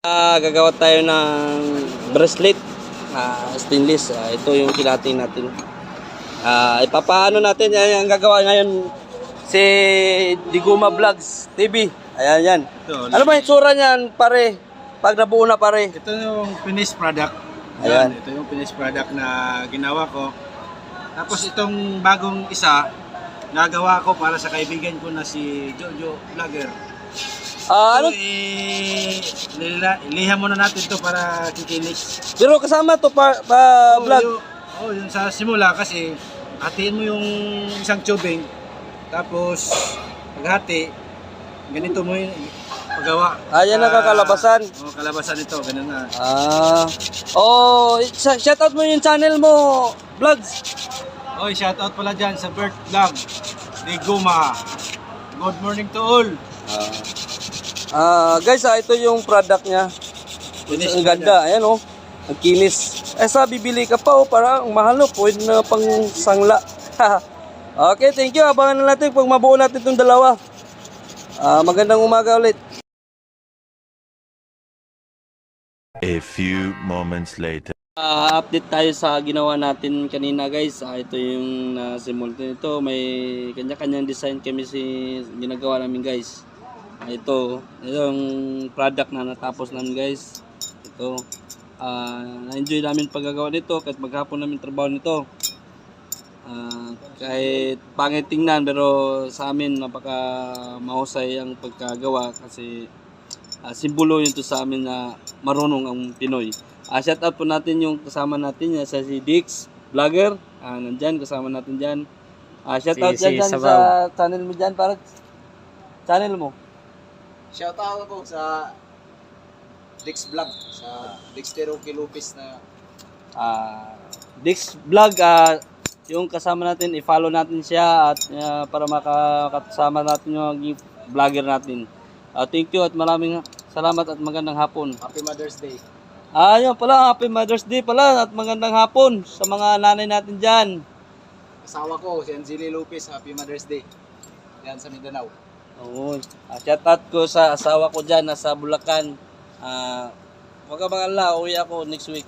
Gagawa tayo ng bracelet, stainless. Ito yung kilating natin. Ipapaano natin, yan ang gagawa ngayon si Diguma Vlogs TV. Ayan yan. Ito, Ano ba yung tsura niyan pare? Pag nabuo na pare. ito yung finished product. Ayan. Ito yung finished product na ginawa ko. Tapos itong bagong isa, nagawa ko para sa kaibigan ko na si Jojo Vlogger. Ano? Iliham muna natin to para kikinis. Pero kasama to pa vlog. Yung sa simula kasi hatiin mo yung isang tubing. Tapos paghati, ganito mo yung paggawa. Yan ang kakalabasan. Kalabasan ito, ganun na. Shout out mo yung channel mo, vlogs. Shoutout pala dyan sa Bert Vlog ni Guma. Good morning to all. Guys, ito yung product niya. Ang ganda, ayan oh. Ang kinis. Bibili ka pa para ang mahal no, pwede na pang sangla. Okay, thank you. Abangan na natin pag mabuo natin itong dalawa. Magandang umaga ulit. A few moments later. Update tayo sa ginawa natin kanina guys. Ito yung simultan ito. May kanya-kanyang design kami ginagawa namin guys. Ito yung product na natapos namin guys. Ito na-enjoy namin paggagawa nito kahit maghapon namin trabaho nito. Kahit pangit tingnan pero sa amin napaka mahusay ang pagkagawa kasi simbolo yun to sa amin na marunong ang Pinoy. Shout out po natin yung kasama natin sa si Dix Vlogger. Nandyan kasama natin dyan. Shout out dyan sa channel mo dyan para channel mo. Shout out ako sa Dix Vlog, sa Dextero Kilupis na Dix Vlog, yung kasama natin, i-follow natin siya at para makakasama natin yung vlogger natin. Thank you at maraming salamat at magandang hapon. Happy Mother's Day. Yun pala, Happy Mother's Day pala at magandang hapon sa mga nanay natin dyan. Asawa ko, si Anjeli Lopez, Happy Mother's Day. Yan sa Mindanao. Oo. Shout out ko sa asawa ko dyan, nasa Bulacan. Huwag ka mag-alala, uwi ako next week.